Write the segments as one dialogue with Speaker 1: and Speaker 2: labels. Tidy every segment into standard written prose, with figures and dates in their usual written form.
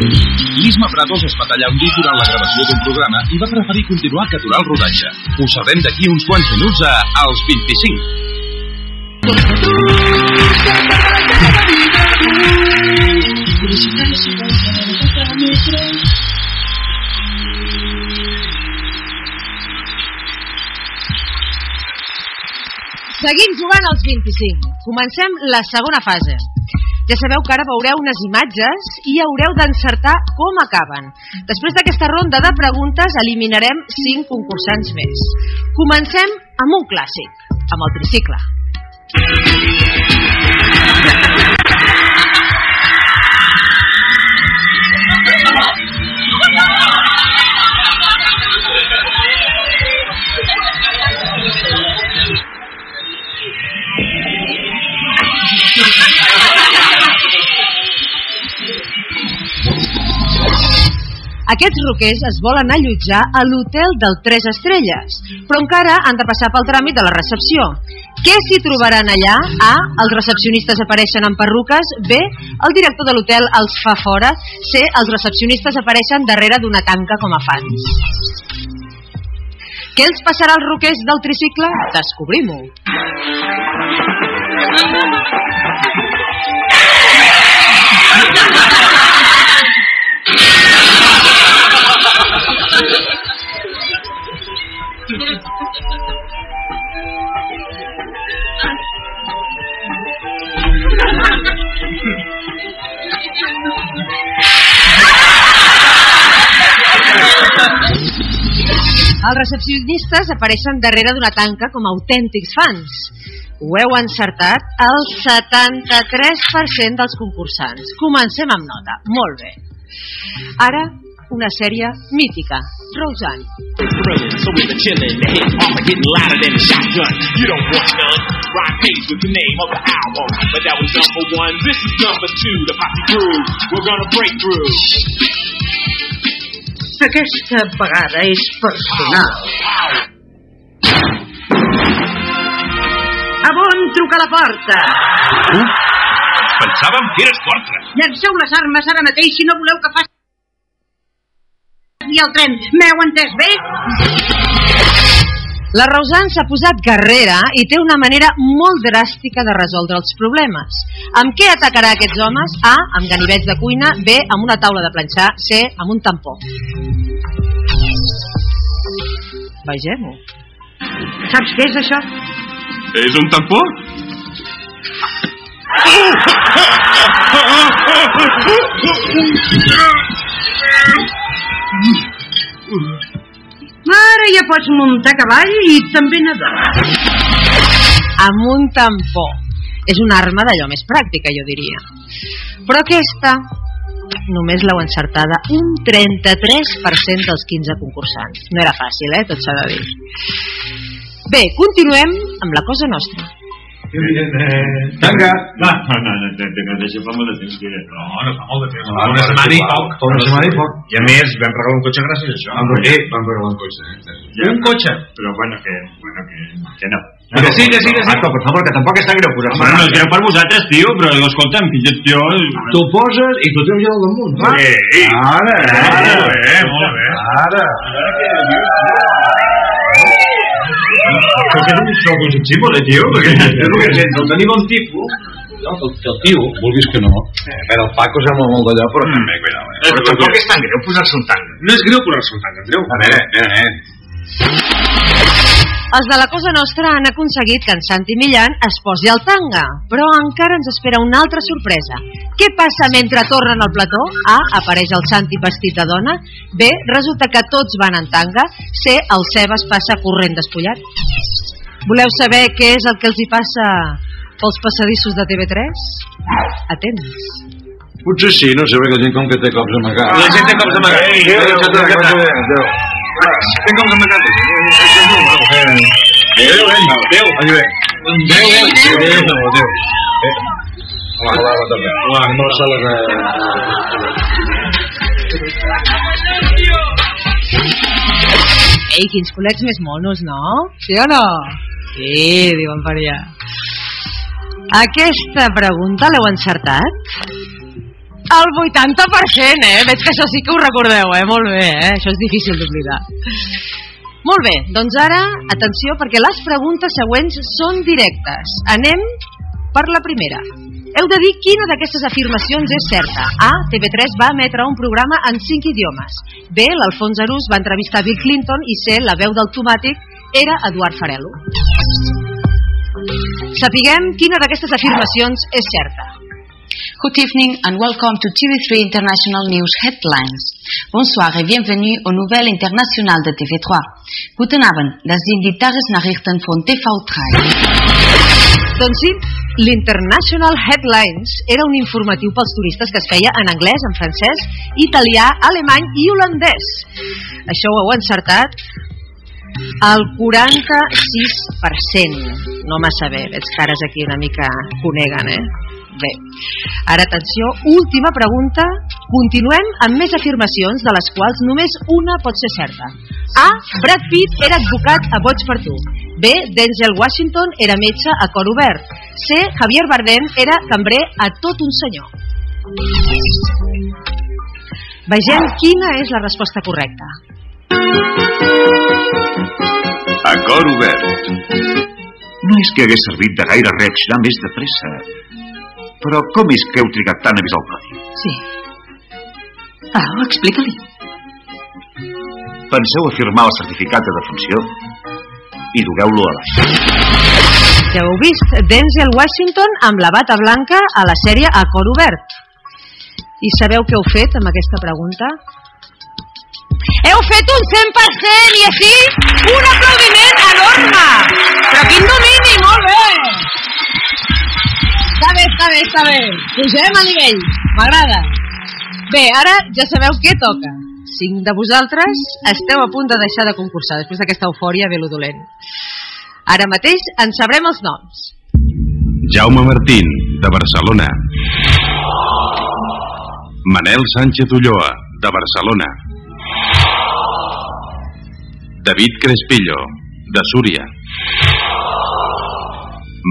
Speaker 1: L'Isma Prados es va tallar un dit durant la gravació d'un programa i va preferir continuar que aturar el rodatge. Ho sabrem d'aquí uns quants minuts a Els 25.
Speaker 2: Seguim jugant als 25. Comencem la segona fase. Ja sabeu que ara veureu unes imatges i haureu d'encertar com acaben. Després d'aquesta ronda de preguntes eliminarem 5 concursants més. Comencem amb un clàssic, amb el tricicle. Aquests roquers es volen allotjar a l'hotel del 3 estrelles, però encara han de passar pel tràmit de la recepció. Què s'hi trobaran allà? A. Els recepcionistes apareixen amb perruques. B. El director de l'hotel els fa fora. C. Els recepcionistes apareixen darrere d'una tanca com a fans. Què els passarà als roquers del tricicle? Descobrim-ho. Els recepcionistes apareixen darrere d'una tanca com a autèntics fans. Ho heu encertat el 73% dels concursants. Comencem amb nota. Molt bé. Ara, una sèrie mítica. Roseanne. So with the chillin', the hip hop are getting louder than a shotgun. You don't want none. Rock Page with the name of the album, but that was number 1. This is number 2, the Posse Groove. We're gonna break through.
Speaker 3: Aquesta vegada és personal. A on truca la porta?
Speaker 1: Pensàvem que eres forta.
Speaker 3: Llanceu les armes ara mateix si no voleu que faci el tren. M'heu entès bé?
Speaker 2: La Roseanne s'ha posat guerrera i té una manera molt dràstica de resoldre els problemes. Amb què atacarà aquests homes? A. Amb ganivets de cuina. B. Amb una taula de planxar. C. Amb un tampó. Vegem-ho.
Speaker 3: Saps què és això?
Speaker 1: És un tampó?
Speaker 3: Ara ja pots muntar a cavall i també nedar.
Speaker 2: Amb un tampó. És una arma d'allò més pràctica, jo diria. Però aquesta només l'heu encertada un 33% dels 15 concursants. No era fàcil, tot s'ha de dir. Bé, continuem amb la cosa nostra.
Speaker 4: Tanca! No, deixa fa molt de temps que... No fa molt de temps. Una setmana i poc. I a més, vam regalar un cotxe gràcies a això. Vam regalar un cotxe, un cotxe? Però bueno, que no. Que sí. Por favor, que tampoc és tan greu posar-se. Bueno, no és greu per vosaltres, tio, però escolta'm, fins i tot jo... Tu poses i tu treus ja al damunt, va? Sí. Ara. Molt bé. Ara. Perquè és un conceptible, tio, perquè és el que sents, el tenir bon tipus. No, el tio, vulguis que no. El Paco sembla molt d'allò, però també, cuidao. Però tampoc és tan greu posar-se un tanga. No és greu posar-se un tanga, Andreu. A veure.
Speaker 2: Els de la cosa nostra han aconseguit que en Santi Millán es posi al tanga, però encara ens espera una altra sorpresa. Què passa mentre tornen al plató? A. Apareix el Santi vestit de dona. B. Resulta que tots van en tanga. C. El Sebas passa corrent despullat. Voleu saber què és el que els hi passa pels passadissos de TV3? Atents.
Speaker 5: Potser sí, no sé, perquè la gent com que té cops amagats.
Speaker 4: La gent té cops amagats. Té cops amagats. Adéu. Hola, també. No se la...
Speaker 2: Ei, quins col·legs més monos, no? Sí o no? Sí, diuen per allà. Aquesta pregunta l'heu encertat? El 80%, Veig que això sí que ho recordeu, Molt bé, Això és difícil d'oblidar. Molt bé, doncs ara, atenció, perquè les preguntes següents són directes. Anem per la primera. Heu de dir quina d'aquestes afirmacions és certa. A. TV3 va emetre un programa en 5 idiomes. B. L'Alfons Arús va entrevistar Bill Clinton. I C. La veu del tomàtic era Eduard Farelo. Sapiguem quina d'aquestes afirmacions és certa.
Speaker 6: Good evening and welcome to TV3 International News Headlines. Bonsoir et bienvenue aux nouvelles internationales de TV3. Guten Abend, das sind die Tagesnachrichten von TV3.
Speaker 2: Doncs sí, l'International Headlines era un informatiu pels turistes que es feia en anglès, en francès, italià, alemany i holandès. Això ho heu encertat el 46%. No massa bé, veig cares aquí una mica coneguen, Bé, ara atenció, última pregunta. Continuem amb més afirmacions de les quals només una pot ser certa. A. Brad Pitt era advocat a Boig per tu. B. Denzel Washington era metge a cor obert. C. Javier Bardem era cambrer a tot un senyor. Vegem quina és la resposta correcta.
Speaker 5: A cor obert. No és que hagués servit de gaire reaccionar més de pressa. Però com és que heu trigat tant a avisar el Prodi?
Speaker 6: Sí. Explica-li.
Speaker 5: Penseu a firmar el certificat de defunció i dugueu-lo a baix.
Speaker 2: Ja heu vist, Denzel Washington amb la bata blanca a la sèrie A cor obert. I sabeu què heu fet amb aquesta pregunta? Heu fet un 100% i així un aplaudiment enorme! Però quin domini, molt bé! Està bé. Pugem a nivell, m'agrada. Bé, ara ja sabeu què toca. 5 de vosaltres esteu a punt de deixar de concursar després d'aquesta eufòria ve lo dolent. Ara mateix en sabrem els noms.
Speaker 1: Jaume Martín, de Barcelona. Manel Sánchez Ulloa, de Barcelona. David Crespillo, de Súria.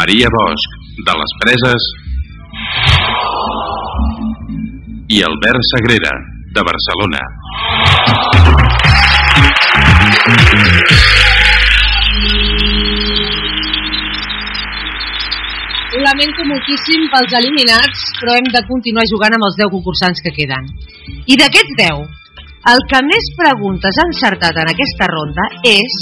Speaker 1: Maria Bosch, de les Preses. I Albert Sagrera, de Barcelona.
Speaker 2: Ho lamento moltíssim pels eliminats, però hem de continuar jugant amb els 10 concursants que queden. I d'aquests 10, el que més preguntes ha encertat en aquesta ronda és...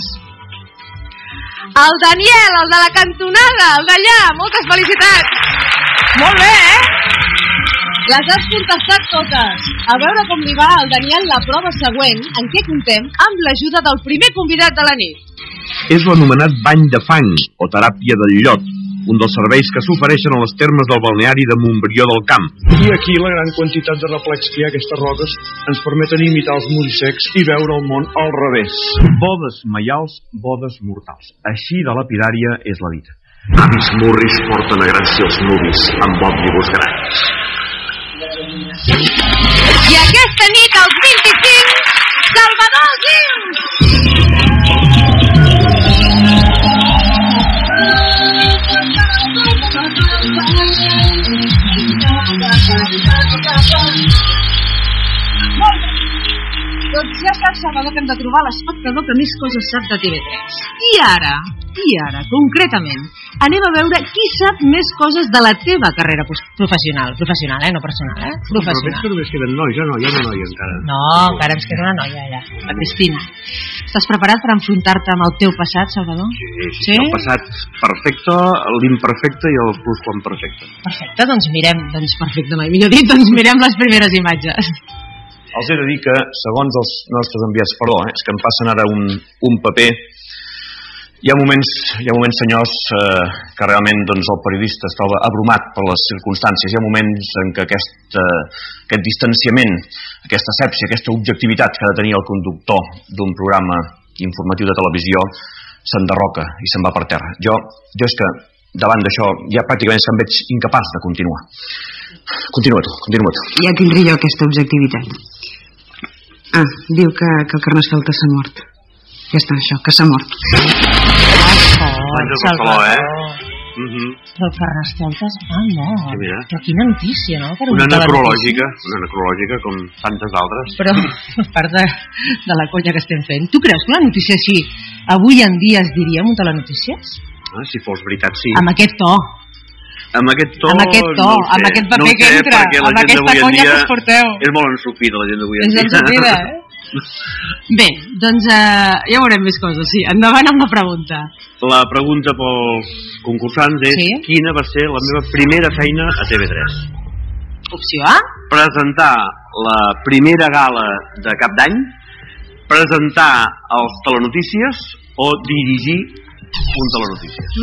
Speaker 2: el Daniel, el de la cantonada, el d'allà. Moltes felicitats. Molt bé, Les has contestat totes. A veure com li va al Daniel la prova següent, en què comptem amb l'ajuda del primer convidat de la nit.
Speaker 7: És l'anomenat bany de fang o teràpia del llot, un dels serveis que s'ofereixen a les termes del balneari de Montbrió del Camp.
Speaker 8: I aquí la gran quantitat de reflex que hi ha a aquestes roques ens permeten imitar els músics i veure el món al revés.
Speaker 7: Bodes maials, bodes mortals. Així de lapidària és la vida.
Speaker 9: Avis murris porten a gràcia els nuvis amb òmnibus grans.
Speaker 2: I aquesta nit, als 25, Salvador Gims! Doncs ja saps, Salvador, que hem de trobar l'espectador que més coses sap de TV3. I ara, concretament, anem a veure qui sap més coses de la teva carrera professional. Professional, no personal, professional.
Speaker 7: Però veig que només queden nois, ja no, hi ha una noia encara.
Speaker 2: No, encara ens queda una noia, allà, la Cristina. Estàs preparat per enfrontar-te amb el teu passat, Salvador?
Speaker 7: Sí? El passat perfecte, l'imperfecte i el plusquamperfecte.
Speaker 2: Perfecte, doncs mirem, perfecte, mai millor dit, doncs mirem les primeres imatges.
Speaker 7: Els he de dir que, segons els nostres enviats, és que em passen ara un paper. Hi ha moments, senyors, que realment el periodista es troba abrumat per les circumstàncies. Hi ha moments en què aquest distanciament, aquesta asèpsia, aquesta objectivitat que ha de tenir el conductor d'un programa informatiu de televisió s'enderroca i se'n va per terra. Jo és que, davant d'això, ja pràcticament se'm veig incapaç de continuar. Continua tu.
Speaker 3: Ja tindré jo aquesta objectivitat. Diu que el Carnestoltes s'ha mort. Ja està, això, que s'ha mort.
Speaker 2: Salvador. Però el Carnestoltes... Ah, no.
Speaker 7: Sí, mira.
Speaker 2: Però quina notícia, no?
Speaker 7: Una necrològica, com tantes altres.
Speaker 2: Però, a part de la conya que estem fent, tu creus que una notícia així avui en dia es diria un telenotícies?
Speaker 7: Si fos veritat, sí.
Speaker 2: Amb aquest to.
Speaker 7: Amb aquest to,
Speaker 2: amb aquest paper que entra, amb aquesta conya que us porteu.
Speaker 7: És molt ensopida la gent d'avui en dia.
Speaker 2: És ensopida, Bé, doncs ja veurem més coses, sí. Endavant amb la pregunta.
Speaker 7: La pregunta pels concursants és quina va ser la meva primera feina a TV3?
Speaker 2: Opció A?
Speaker 7: Presentar la primera gala de cap d'any, presentar els telenotícies o dirigir un telenotícies.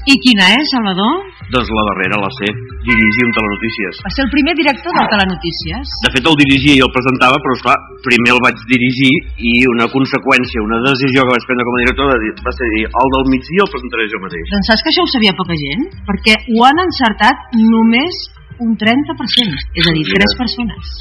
Speaker 2: I quina és, Salvador?
Speaker 7: Doncs la darrera, la C, dirigir un telenotícies.
Speaker 2: Va ser el primer director del telenotícies.
Speaker 7: De fet, el dirigia i el presentava, però esclar, primer el vaig dirigir i una conseqüència, una decisió que vaig prendre com a director va ser dir, el del migdia el presentaré jo mateix.
Speaker 2: Doncs saps que això ho sabia poca gent? Perquè ho han encertat només un 30%, és a dir, 3 persones.